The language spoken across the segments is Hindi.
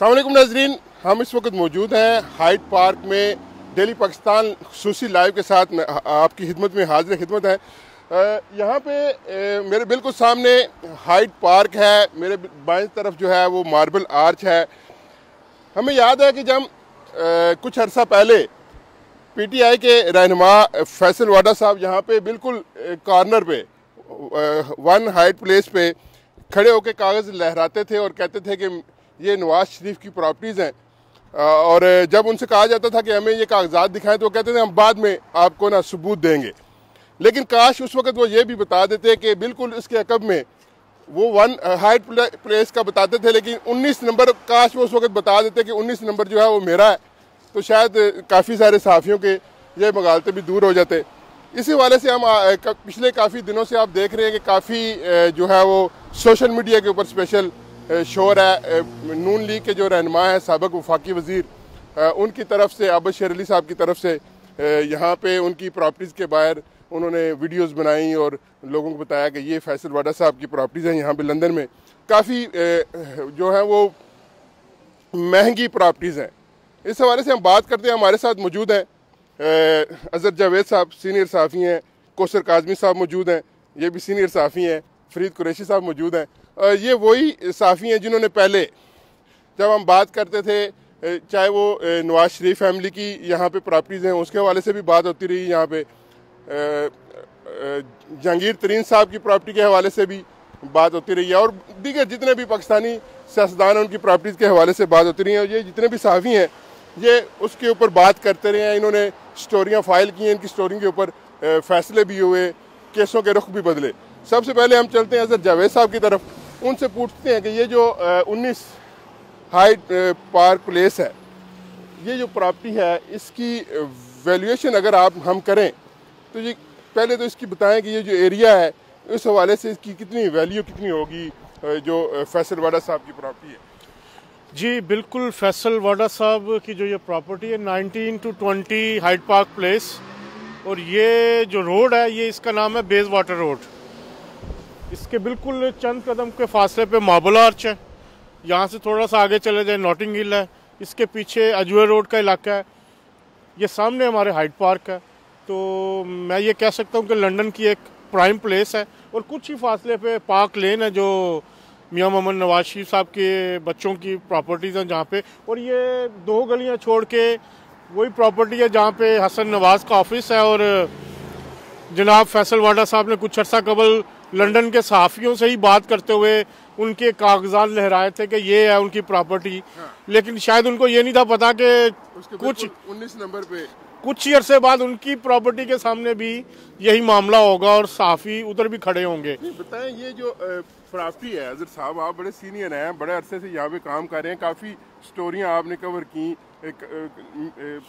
अस्सलाम वालेकुम नाजरीन, हम इस वक्त मौजूद हैं हाइड पार्क में। डेली पाकिस्तान खसूसी लाइव के साथ आपकी खिदमत में हाजिर खिदमत है। यहाँ पे मेरे बिल्कुल सामने हाइड पार्क है, मेरे बाएं तरफ जो है वो मार्बल आर्च है। हमें याद है कि जब कुछ अरसा पहले पीटीआई के रहनुमा फैसल वाडा साहब यहाँ पे बिल्कुल कॉर्नर पे वन हाइड प्लेस पे खड़े होकर कागज़ लहराते थे और कहते थे कि ये नवाज शरीफ की प्रॉपर्टीज़ हैं, और जब उनसे कहा जाता था कि हमें ये कागजात दिखाएं तो वो कहते थे हम बाद में आपको ना सबूत देंगे। लेकिन काश उस वक्त वो ये भी बता देते कि बिल्कुल इसके अकब में वो वन हाइड प्लेस का बताते थे, लेकिन 19 नंबर काश वो उस वक्त बता देते कि 19 नंबर जो है वो मेरा है, तो शायद काफ़ी सारे सहाफ़ियों के ये मगालते भी दूर हो जाते। इसी वाले से हम पिछले काफ़ी दिनों से आप देख रहे हैं कि काफ़ी जो है वो सोशल मीडिया के ऊपर स्पेशल शोर है। नून लीग के जो रहनुमा है साबिक़ वफाकी वज़ीर, उनकी तरफ से आबद शेर अली साहब की तरफ से यहाँ पे उनकी प्रॉपर्टीज़ के बाहर उन्होंने वीडियोस बनाई और लोगों को बताया कि ये फैसल वाडा साहब की प्रॉपर्टीज़ हैं यहाँ पे लंदन में। काफ़ी जो है वो महंगी प्रॉपर्टीज़ हैं। इस हवाले से हम बात करते हैं। हमारे साथ मौजूद हैं अज़हर जावेद साहब, सीनियर सहाफ़ी हैं। कौसर काज़मी साहब मौजूद हैं, ये भी सीनियर सहाफ़ी हैं। फरीद कुरैशी साहब मौजूद हैं। ये वही सहाफ़ी हैं जिन्होंने पहले जब हम बात करते थे, चाहे वो नवाज शरीफ फैमिली की यहाँ पे प्रॉपर्टीज़ हैं उसके हवाले से भी बात होती रही, यहाँ पे जहांगीर तरीन साहब की प्रॉपर्टी के हवाले से भी बात होती रही है, और दीगर जितने भी पाकिस्तानी सियासतदान हैं उनकी प्रॉपर्टीज़ के हवाले से बात होती रही है। और ये जितने भी सहाफ़ी हैं ये उसके ऊपर बात करते रहे हैं। इन्होंने स्टोरियाँ फाइल की हैं, इनकी स्टोरी के ऊपर फैसले भी हुए, केसों के रुख भी बदले। सबसे पहले हम चलते हैं अज़हर जावेद साहब की तरफ, उनसे पूछते हैं कि ये जो 19 हाइड पार्क प्लेस है, ये जो प्रॉपर्टी है इसकी वैल्यूएशन अगर हम करें तो ये पहले तो इसकी बताएं कि ये जो एरिया है इस हवाले से इसकी कितनी वैल्यू कितनी होगी जो फैसल वाडा साहब की प्रॉपर्टी है। जी बिल्कुल, फैसल वाडा साहब की जो ये प्रॉपर्टी है 19 to 20 हाइड पार्क प्लेस, और ये जो रोड है ये इसका नाम है बेज वाटर रोड। इसके बिल्कुल चंद कदम के फासले पे मार्बल आर्च है। यहाँ से थोड़ा सा आगे चले जाए नॉटिंग हिल है, इसके पीछे अजूर रोड का इलाका है, ये सामने हमारे हाइड पार्क है। तो मैं ये कह सकता हूँ कि लंदन की एक प्राइम प्लेस है। और कुछ ही फासले पे पार्क लेन है जो मियां मोहम्मद नवाज शरीफ साहब के बच्चों की प्रॉपर्टीज़ हैं जहाँ पे, और ये 2 गलियाँ छोड़ के वही प्रॉपर्टी है जहाँ पे हसन नवाज का ऑफिस है। और जनाब फैसल वाडा साहब ने कुछ अर्सा कबल लंदन के सहाफ़ियों से ही बात करते हुए उनके कागजात लहराए थे कि ये है उनकी प्रॉपर्टी। लेकिन शायद उनको ये नहीं था पता कि कुछ 19 नंबर पे कुछ ही अरसे बाद उनकी प्रॉपर्टी के सामने भी यही मामला होगा और सहाफ़ी उधर भी खड़े होंगे। बताएं, ये जो प्रॉपर्टी है अज़हर साहब, आप बड़े सीनियर हैं, बड़े अरसे से यहाँ पे काम कर रहे हैं, काफ़ी स्टोरियाँ आपने कवर की।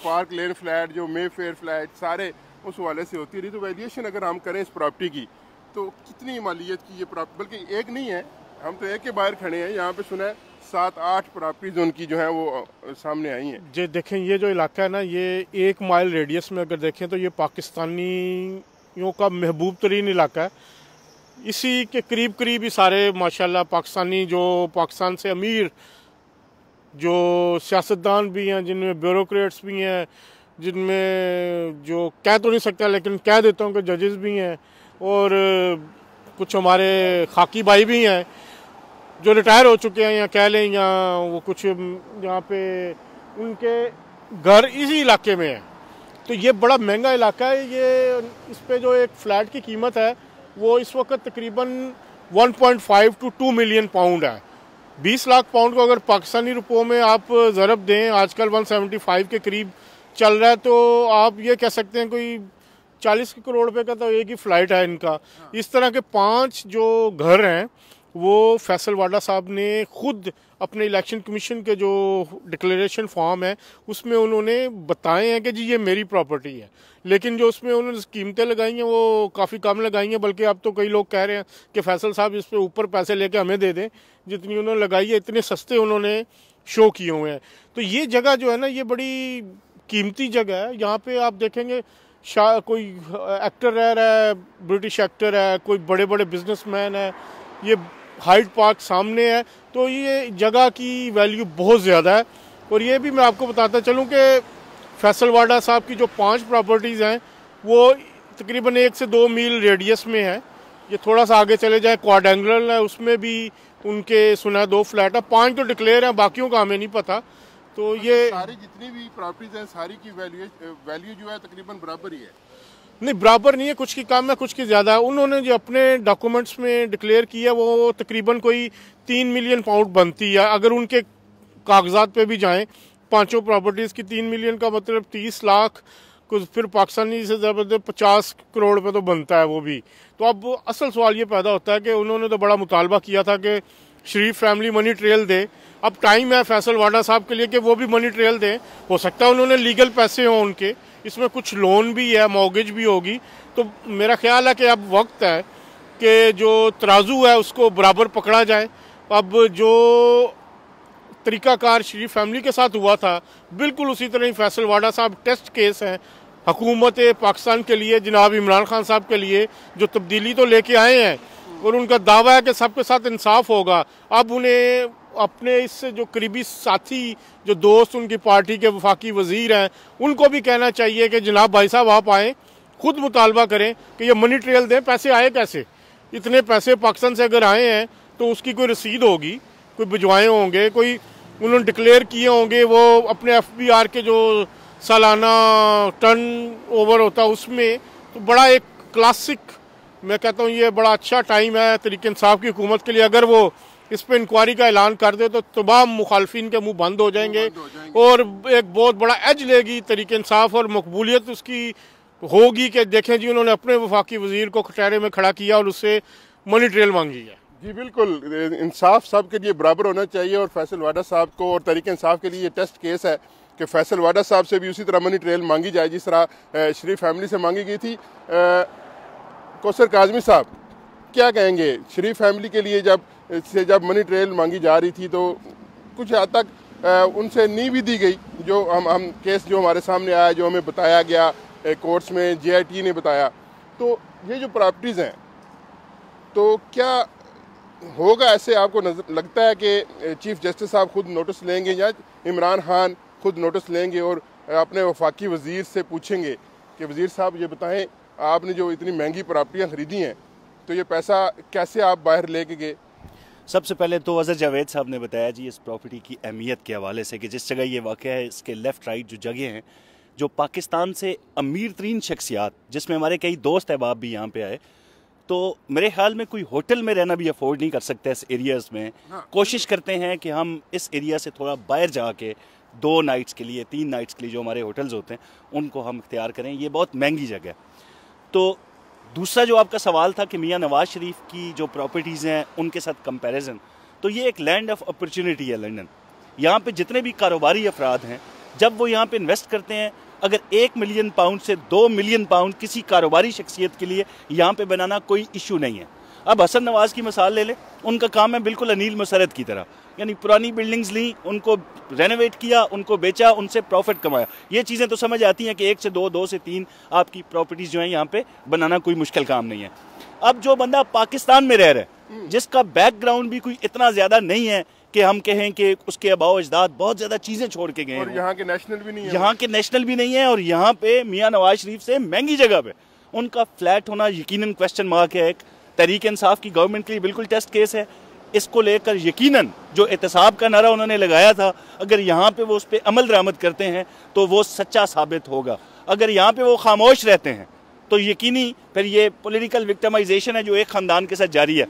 पार्क लेन फ्लैट, जो मे फेयर फ्लैट, सारे उस हवाले से होती रही। तो वैल्यूएशन अगर हम करें इस प्रॉपर्टी की तो कितनी मालियत की ये प्रॉपर्टी, बल्कि एक नहीं है, हम तो एक के बाहर खड़े हैं, यहाँ पे सुना है 7-8 प्रॉपर्टीज उनकी जो है वो सामने आई हैं। जी देखें, ये जो इलाका है ना, ये 1 माइल रेडियस में अगर देखें तो ये पाकिस्तानियों का महबूब तरीन इलाका है। इसी के करीब करीब ही सारे माशाल्लाह पाकिस्तानी, जो पाकिस्तान से अमीर जो सियासतदान भी हैं, जिनमें ब्यूरोक्रेट्स भी हैं, जिनमें जो कह तो नहीं सकता लेकिन कह देता हूँ कि जजेस भी हैं, और कुछ हमारे खाकी भाई भी हैं जो रिटायर हो चुके हैं या कह लें, या वो कुछ यहाँ पे उनके घर इसी इलाके में है। तो ये बड़ा महंगा इलाका है। ये इस पे जो एक फ्लैट की कीमत है वो इस वक्त तकरीबन 1.5 to 2 मिलियन पाउंड है। 20 लाख पाउंड को अगर पाकिस्तानी रुपयों में आप ज़रब दें, आजकल 175 के करीब चल रहा है, तो आप ये कह सकते हैं कोई 40 करोड़ रुपए का तो एक ही फ्लाइट है इनका। इस तरह के 5 जो घर हैं वो फैसल वाडा साहब ने खुद अपने इलेक्शन कमीशन के जो डिक्लेरेशन फॉर्म है उसमें उन्होंने बताए हैं कि जी ये मेरी प्रॉपर्टी है। लेकिन जो उसमें उन्होंने कीमतें लगाई हैं वो काफ़ी कम लगाई हैं, बल्कि अब तो कई लोग कह रहे हैं कि फैसल साहब इस पे ऊपर पैसे लेके हमें दे दें, जितनी उन्होंने लगाई है इतने सस्ते उन्होंने शो किए हुए हैं। तो ये जगह जो है ना, ये बड़ी कीमती जगह है। यहाँ पे आप देखेंगे कोई एक्टर रह रहा है, ब्रिटिश एक्टर है, कोई बड़े बड़े बिजनेसमैन है, ये हाइड पार्क सामने है, तो ये जगह की वैल्यू बहुत ज़्यादा है। और ये भी मैं आपको बताता चलूँ कि फैसल वाडा साहब की जो 5 प्रॉपर्टीज़ हैं वो तकरीबन 1 से 2 मील रेडियस में है। ये थोड़ा सा आगे चले जाए क्वाड्रेंगुलर है, उसमें भी उनके सुना 2 फ्लैट है, 5 तो डिक्लेयर हैं, बाकियों का हमें नहीं पता। तो ये सारी जितनी भी प्रॉपर्टीज हैं सारी की वैल्यू जो है तकरीबन बराबर ही है। नहीं, बराबर नहीं है, कुछ की कम है कुछ की ज़्यादा है। उन्होंने जो अपने डॉक्यूमेंट्स में डिक्लेयर किया वो तकरीबन कोई 3 मिलियन पाउंड बनती है। अगर उनके कागजात पे भी जाएं 5 प्रॉपर्टीज़ की 3 मिलियन का मतलब 30 लाख, कुछ फिर पाकिस्तानी से ज़्यादा 50 करोड़ पे तो बनता है वो भी। तो अब असल सवाल ये पैदा होता है कि उन्होंने तो बड़ा मुतालबा किया था कि शरीफ फैमिली मनी ट्रेल दे। अब टाइम है फैसल वाडा साहब के लिए कि वो भी मनी ट्रेल दें। हो सकता है उन्होंने लीगल पैसे हों उनके, इसमें कुछ लोन भी है, मॉर्गेज भी होगी। तो मेरा ख्याल है कि अब वक्त है कि जो तराजू है उसको बराबर पकड़ा जाए। अब जो तरीकाकार शरीफ फैमिली के साथ हुआ था बिल्कुल उसी तरह ही फैसल वाडा साहब टेस्ट केस हैं हुकूमत पाकिस्तान के लिए, जनाब इमरान खान साहब के लिए, जो तब्दीली तो लेके आए हैं और उनका दावा है कि सबके साथ इंसाफ होगा। अब उन्हें अपने इससे जो करीबी साथी, जो दोस्त उनकी पार्टी के वफाकी वजीर हैं, उनको भी कहना चाहिए कि जनाब भाई साहब आप आएँ, खुद मुतालबा करें कि ये मनी ट्रेल दें। पैसे आए कैसे? इतने पैसे पाकिस्तान से अगर आए हैं तो उसकी कोई रसीद होगी, कोई भिजवाए होंगे, कोई उन्होंने डिक्लेयर किए होंगे, वो अपने FBR के जो सालाना टर्न ओवर होता है उसमें। तो बड़ा एक क्लासिक, मैं कहता हूँ ये बड़ा अच्छा टाइम है तहरीक इंसाफ की हुकूमत के लिए। अगर वो इस पर इंक्वायरी का ऐलान कर दे तो तमाम मुखालफिन के मुंह बंद हो जाएंगे और एक बहुत बड़ा एज लेगी तहरीक इंसाफ और मकबूलियत उसकी होगी कि देखें जी उन्होंने अपने वफाकी वजीर को कटहरे में खड़ा किया और उससे मनी ट्रेल मांगी है। जी बिल्कुल, इंसाफ सब के लिए बराबर होना चाहिए और फैसल वाडा साहब को और तहरीक इंसाफ के लिए ये टेस्ट केस है कि फैसल वाडा साहब से भी उसी तरह मनी ट्रेल मांगी जाए जिस तरह शरीफ फैमिली से मांगी गई थी। कौसर काजमी साहब क्या कहेंगे, शरीफ फैमिली के लिए जब मनी ट्रेल मांगी जा रही थी तो कुछ हद तक उनसे नी भी दी गई, जो हम केस जो हमारे सामने आया, जो हमें बताया गया कोर्ट्स में, JIT ने बताया। तो ये जो प्रॉपर्टीज़ हैं तो क्या होगा ऐसे, आपको लगता है कि चीफ जस्टिस साहब खुद नोटिस लेंगे या इमरान खान खुद नोटिस लेंगे और अपने वफाकी वजीर से पूछेंगे कि वजीर साहब ये बताएं आपने जो इतनी महंगी प्रॉपर्टियाँ खरीदी हैं तो ये पैसा कैसे आप बाहर लेके गए? सबसे पहले तो अजहर जावेद साहब ने बताया जी इस प्रॉपर्टी की अहमियत के हवाले से कि जिस जगह ये वाक़ है इसके लेफ़्ट राइट जो जगह हैं, जो पाकिस्तान से अमीर तरीन शख्सियात, जिसमें हमारे कई दोस्त अहबाब भी यहाँ पे आए, तो मेरे ख्याल में कोई होटल में रहना भी अफोर्ड नहीं कर सकता इस एरियाज़ में। कोशिश करते हैं कि हम इस एरिया से थोड़ा बाहर जाके 2 नाइट्स के लिए, 3 नाइट्स के लिए जो हमारे होटल्स होते हैं उनको हम इख्तियार करें। ये बहुत महंगी जगह है। तो दूसरा जो आपका सवाल था कि मियाँ नवाज शरीफ की जो प्रॉपर्टीज़ हैं उनके साथ कंपैरिजन, तो ये एक लैंड ऑफ अपॉर्चुनिटी है लंदन। यहाँ पे जितने भी कारोबारी अफराद हैं जब वो यहाँ पे इन्वेस्ट करते हैं, अगर 1 मिलियन पाउंड से 2 मिलियन पाउंड किसी कारोबारी शख्सियत के लिए यहाँ पे बनाना कोई इशू नहीं है। अब हसन नवाज की मिसाल ले लें, उनका काम है बिल्कुल अनिल मुसरत की तरह, यानी पुरानी बिल्डिंग्स ली, उनको रेनोवेट किया, उनको बेचा, उनसे प्रॉफिट कमाया। ये चीज़ें तो समझ आती हैं कि 1 से 2, 2 से 3 आपकी प्रॉपर्टीज़ जो हैं यहाँ पे बनाना कोई मुश्किल काम नहीं है। अब जो बंदा पाकिस्तान में रह रहा है, जिसका बैकग्राउंड भी कोई इतना ज़्यादा नहीं है कि हम कहें कि उसके आबाओ अजदाद बहुत ज़्यादा चीज़ें छोड़ के गए, और यहाँ के नेशनल भी नहीं है, यहाँ के नेशनल भी नहीं है, और यहाँ पे मियाँ नवाज शरीफ से महंगी जगह पे उनका फ्लैट होना यकीनन क्वेश्चन मार्क है। एक तहरीक इंसाफ की गवर्नमेंट के लिए बिल्कुल टेस्ट केस है। इसको लेकर यकीनन जो एहतसाब का नारा उन्होंने लगाया था, अगर यहाँ पे वो उस पर अमल दरामद करते हैं तो वो सच्चा साबित होगा। अगर यहाँ पे वो खामोश रहते हैं तो यकीनी फिर ये पॉलिटिकल विक्टिमाइजेशन है जो एक खानदान के साथ जारी है।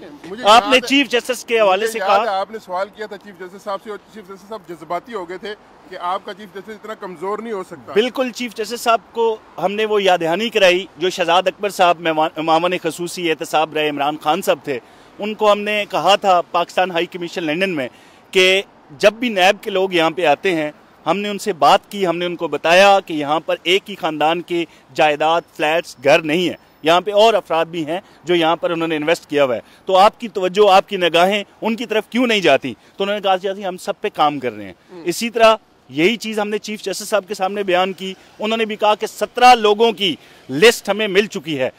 आपने चीफ जस्टिस के हवाले से कहा, आपने सवाल किया था चीफ जस्टिस साहब से और चीफ जस्टिस साहब जज्बाती हो गए थे कि आपका चीफ जस्टिस इतना कमजोर नहीं हो सकता। बिल्कुल, चीफ जस्टिस साहब को हमने वो याद दहानी कराई जो शहजाद अकबर साहब मामन खसूसी एहतसाब रहे इमरान खान साहब थे। उनको हमने कहा था पाकिस्तान हाई कमीशन लंदन में कि जब भी नैब के लोग यहाँ पे आते हैं, हमने उनसे बात की, हमने उनको बताया कि यहाँ पर एक ही ख़ानदान के जायदाद, फ्लैट्स, घर नहीं है, यहाँ पे और अफराद भी हैं जो यहाँ पर उन्होंने इन्वेस्ट किया हुआ है, तो आपकी तवज्जो, आपकी निगाहें उनकी तरफ क्यों नहीं जाती? तो उन्होंने कहा जाती हम सब पे काम कर रहे हैं। इसी तरह यही चीज़ हमने चीफ जस्टिस साहब के सामने बयान की। उन्होंने भी कहा कि 17 लोगों की लिस्ट हमें मिल चुकी है।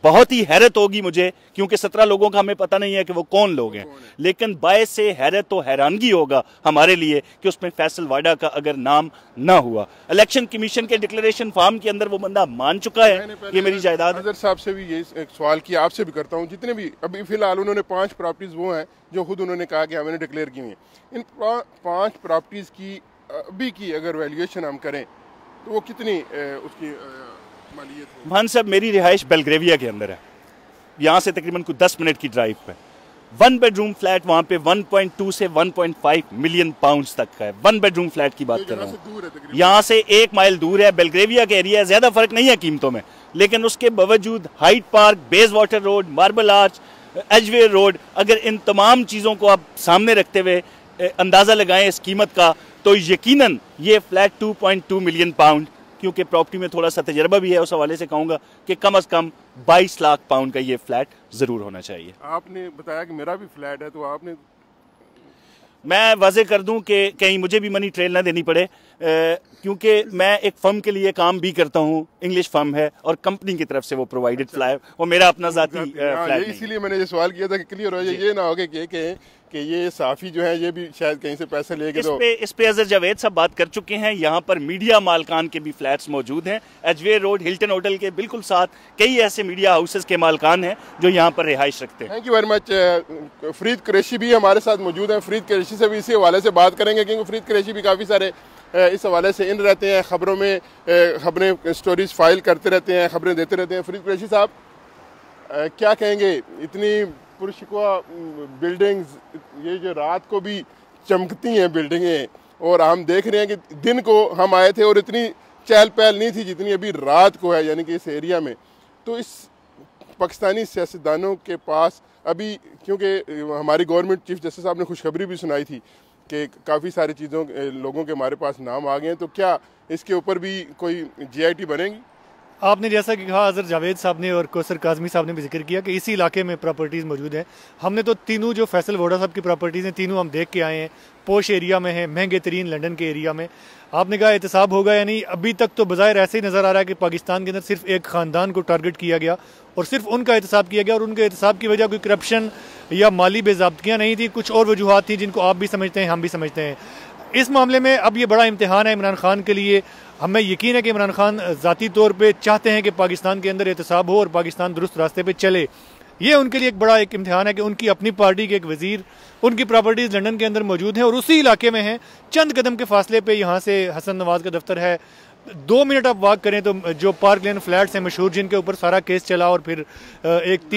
बहुत ही हैरत होगी मुझे, क्योंकि 17 लोगों का हमें पता नहीं है कि वो कौन लोग हैं, लेकिन बायस से हैरत तो हैरानगी होगा हमारे लिए कि उसमें फैसल वाडा का अगर नाम ना हुआ। इलेक्शन कमीशन के डिक्लेरेशन फॉर्म के अंदर वो बंदा मान चुका है कि मेरी जायदाद। अजहर साहब से भी ये एक सवाल किया, आपसे भी करता हूँ। जितने भी अभी फिलहाल उन्होंने 5 प्रॉपर्टीज वो हैं जो खुद उन्होंने कहा कि हमने डिक्लेयर की हुई हैं। इन 5 प्रॉपर्टीज की अभी की अगर वैल्यूएशन हम करें तो वो कितनी उसकी मालियत है? मान साहब, मेरी रिहाइश बेलग्रेविया के अंदर है, यहाँ से तकरीबन कुछ 10 मिनट की ड्राइव पे। 1 बेडरूम फ्लैट वहाँ पे 1.2 से 1.5 मिलियन पाउंड्स तक का है। 1 बेडरूम फ्लैट की बात कर रहा हूँ, यहाँ से 1 माइल दूर है। बेलग्रेविया के एरिया, ज़्यादा फर्क नहीं है कीमतों में, लेकिन उसके बावजूद Hyde Park, Bayswater Road, Marble Arch, एजवे रोड, अगर इन तमाम चीज़ों को आप सामने रखते हुए अंदाज़ा लगाएं इस कीमत का, तो यकीनन ये फ्लैट 2.2 मिलियन पाउंड, क्योंकि प्रॉपर्टी में थोड़ा सा तजर्बा भी है, उस हवाले से कहूँगा कि कम से कम 22 लाख पाउंड का ये फ्लैट ज़रूर होना चाहिए। आपने बताया कि मेरा भी फ्लैट है, तो आपने, मैं वाजे कर दूं कि कहीं मुझे भी मनी ट्रेल ना देनी पड़े, क्योंकि मैं एक फर्म के लिए काम भी करता हूं, इंग्लिश फर्म है, और कंपनी की तरफ से वो प्रोवाइडेड फ्लैट, वो मेरा अपना ज़ाती फ्लैट नहीं। इसीलिए मैंने ये सवाल किया था कि क्लियर हो जाए, ये ना हो कि ये साफ़ी जो है ये भी शायद कहीं से पैसे लेके। इस पे अजहर जावेद साहब बात कर चुके हैं। यहाँ पर मीडिया मालकान के भी फ्लैट्स मौजूद हैं। एजवे रोड हिल्टन होटल के बिल्कुल साथ कई ऐसे मीडिया हाउसेस के मालकान हैं जो यहाँ पर रिहाइश रखते हैं। Thank you very much. Farid Qureshi भी हमारे साथ मौजूद हैं। फरीद कुरैशी से भी इसी हवाले से बात करेंगे, क्योंकि फरीद कुरैशी भी काफ़ी सारे इस हवाले से इन रहते हैं, खबरों में खबरें, स्टोरीज फाइल करते रहते हैं, खबरें देते रहते हैं। फरीद कुरैशी साहब, क्या कहेंगे, इतनी पुरशिकवा बिल्डिंग्स, ये जो रात को भी चमकती हैं बिल्डिंगें, और हम देख रहे हैं कि दिन को हम आए थे और इतनी चहल पहल नहीं थी जितनी अभी रात को है, यानी कि इस एरिया में। तो इस पाकिस्तानी सियासतदानों के पास अभी, क्योंकि हमारी गवर्नमेंट चीफ जस्टिस साहब ने खुशखबरी भी सुनाई थी कि काफ़ी सारी चीज़ों लोगों के हमारे पास नाम आ गए हैं, तो क्या इसके ऊपर भी कोई GIT बनेगी? आपने जैसा कि कहा, अजहर जावेद साहब ने और कौसर काज़मी साहब ने भी जिक्र किया कि इसी इलाके में प्रॉपर्टीज़ मौजूद हैं। हमने तो तीनों जो फैसल वोडा साहब की प्रॉपर्टीज़ हैं, तीनों हम देख के आए हैं। पोश एरिया में है, महंगे तरीन लंदन के एरिया में। आपने कहा एहतसाब होगा या नहीं, अभी तक तो बज़ाहिर ऐसे ही नज़र आ रहा है कि पाकिस्तान के अंदर सिर्फ एक ख़ानदान को टारगेट किया गया और सिर्फ उनका एहतसाब किया गया, और उनके एहतसाब की वजह कोई करप्शन या माली बेज़ाब्तियाँ नहीं थी, कुछ और वजूहात थी जिनको आप भी समझते हैं, हम भी समझते हैं। इस मामले में अब ये बड़ा इम्तिहान है इमरान खान के लिए। हमें यकीन है कि इमरान खान ज़ाती तौर पे चाहते हैं कि पाकिस्तान के अंदर एहतसाब हो और पाकिस्तान दुरुस्त रास्ते पे चले। ये उनके लिए एक बड़ा एक इम्तिहान है कि उनकी अपनी पार्टी के एक वज़ीर, उनकी प्रॉपर्टीज़ लंदन के अंदर मौजूद हैं और उसी इलाके में हैं। चंद कदम के फासले पे यहाँ से हसन नवाज का दफ्तर है। 2 मिनट आप वॉक करें तो जो पार्क लेन फ्लैट्स हैं मशहूर, जिनके ऊपर सारा केस चला और फिर एक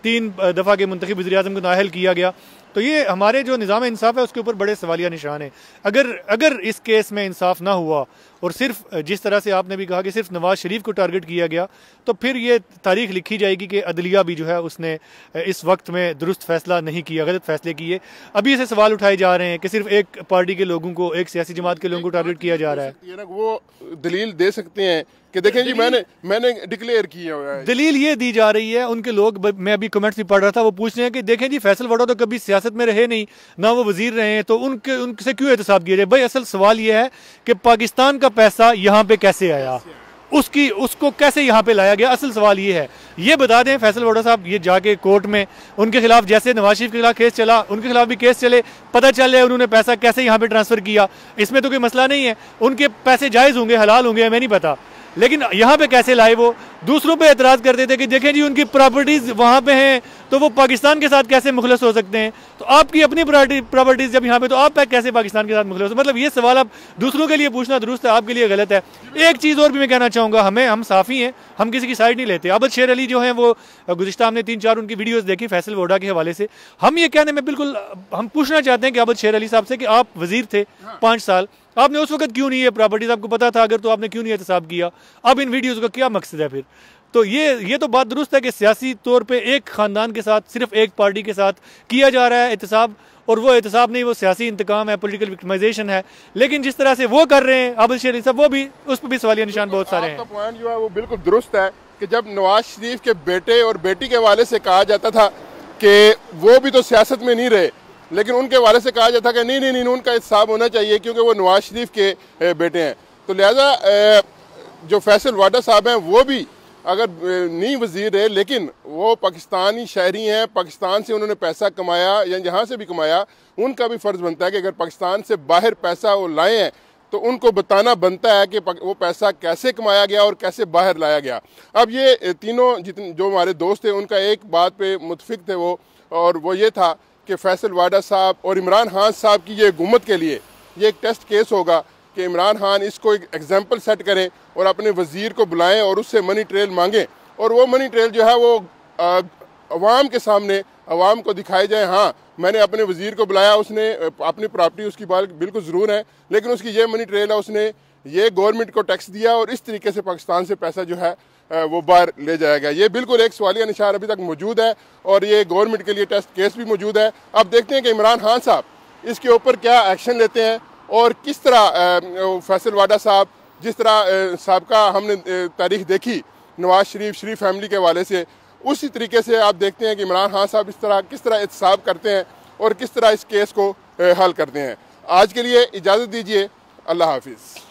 तीन दफ़ा के मुंतखब वज़ीर आज़म को नाअहल किया गया, तो ये हमारे जो निज़ाम इंसाफ है उसके ऊपर बड़े सवालिया निशान है। अगर इस केस में इंसाफ ना हुआ और सिर्फ जिस तरह से आपने भी कहा कि सिर्फ नवाज शरीफ को टारगेट किया गया, तो फिर ये तारीख लिखी जाएगी कि अदलिया भी जो है उसने इस वक्त में दुरुस्त फैसला नहीं किया, गलत फैसले किए। अभी ऐसे सवाल उठाए जा रहे हैं कि सिर्फ एक पार्टी के लोगों को, एक सियासी जमात के लोगों को टारगेट किया जा रहा है। वो दलील दे सकते हैं कि देखें जी मैंने डिक्लेयर किया हुआ है। दलील ये दी जा रही है, उनके लोग, मैं अभी कमेंट्स भी पढ़ रहा था, वो पूछ रहे हैं कि देखें जी फैसल वोडा तो कभी सियासत में रहे नहीं, ना वो वजीर रहे हैं, तो उनसे क्यों एहतसाब किया जाए? भाई असल सवाल ये है कि पाकिस्तान का पैसा यहाँ पे कैसे आया, उसको कैसे यहाँ पे लाया गया, असल सवाल ये है। ये बता दें फैसल वोडा साहब, ये जाके कोर्ट में उनके खिलाफ, जैसे नवाज शरीफ के खिलाफ केस चला, उनके खिलाफ भी केस चले, पता चल जाए उन्होंने पैसा कैसे यहाँ पे ट्रांसफर किया। इसमें तो कोई मसला नहीं है, उनके पैसे जायज़ होंगे, हलाल होंगे, हमें नहीं पता, लेकिन यहाँ पे कैसे लाए? वो दूसरों पे एतराज़ करते थे कि देखें जी उनकी प्रॉपर्टीज़ वहाँ पे हैं, तो वो पाकिस्तान के साथ कैसे मुखलस हो सकते हैं? तो आपकी अपनी प्रॉपर्टीज़ जब यहाँ पे, तो आप कैसे पाकिस्तान के साथ मुखलस हो? मतलब ये सवाल आप दूसरों के लिए पूछना दुरुस्त है, आपके लिए गलत है। एक चीज़ और भी मैं कहना चाहूँगा, हम साफ़ी हैं, हम किसी की साइड नहीं लेते। अबद शेर अली जो हैं वो गुज़िश्ता हमने 3-4 उनकी वीडियोज़ देखी फैसल वोडा के हवाले से। हम ये कहने में बिल्कुल, हम पूछना चाहते हैं कि अबद शेर अली साहब से कि आप वज़ीर थे 5 साल, आपने उस वक्त क्यों नहीं, ये प्रॉपर्टीज आपको पता था अगर, तो आपने क्यों नहीं एहतसाब किया? अब इन वीडियोस का क्या मकसद है फिर? तो ये तो बात दुरुस्त है कि सियासी तौर पे एक ख़ानदान के साथ, सिर्फ एक पार्टी के साथ किया जा रहा है एहतसाब, और वो एहतसाब नहीं, वो सियासी इंतकाम है, पॉलिटिकल विक्टिमाइजेशन है। लेकिन जिस तरह से वो कर रहे हैं आबिद शेर साहब, वो भी, उस पर भी सवालिया निशान बहुत सारे हैं। आपका पॉइंट जो है वो बिल्कुल दुरुस्त है कि जब नवाज शरीफ के बेटे और बेटी के हवाले से कहा जाता था कि वो भी तो सियासत में नहीं रहे, लेकिन उनके वाले से कहा जाता कि नहीं, उनका एहतसाब होना चाहिए क्योंकि वो नवाज शरीफ के बेटे हैं। तो लिहाजा जो फैसल वाडा साहब हैं वो भी अगर नहीं वजीर है लेकिन वो पाकिस्तानी शहरी हैं, पाकिस्तान से उन्होंने पैसा कमाया या जहाँ से भी कमाया, उनका भी फ़र्ज़ बनता है कि अगर पाकिस्तान से बाहर पैसा वो लाए हैं तो उनको बताना बनता है कि वो पैसा कैसे कमाया गया और कैसे बाहर लाया गया। अब ये तीनों जितने जो हमारे दोस्त थे उनका एक बात पे मुतफिक थे वो, और वो ये था कि फैसल वाडा साहब और इमरान खान साहब की ये हुकूमत के लिए ये एक टेस्ट केस होगा कि इमरान खान इसको एक एग्जाम्पल सेट करें और अपने वज़ीर को बुलाएं और उससे मनी ट्रेल मांगें, और वो मनी ट्रेल जो है वो अवाम के सामने अवाम को दिखाई जाए, हाँ मैंने अपने वज़ीर को बुलाया, उसने अपनी प्रॉपर्टी उसकी बात बिल्कुल ज़रूर है लेकिन उसकी ये मनी ट्रेल है, उसने ये गवर्नमेंट को टैक्स दिया और इस तरीके से पाकिस्तान से पैसा जो है वो बाहर ले जाया गया। ये बिल्कुल एक सवालिया निशान अभी तक मौजूद है और ये गवर्नमेंट के लिए टेस्ट केस भी मौजूद है। अब देखते हैं कि इमरान खान साहब इसके ऊपर क्या एक्शन लेते हैं और किस तरह फैसल वाडा साहब, जिस तरह सबका हमने तारीख देखी नवाज शरीफ फैमिली के हवाले से, उसी तरीके से आप देखते हैं कि इमरान खान साहब किस तरह एहतसाब करते हैं और किस तरह इस केस को हल करते हैं। आज के लिए इजाज़त दीजिए, अल्लाह हाफिज़।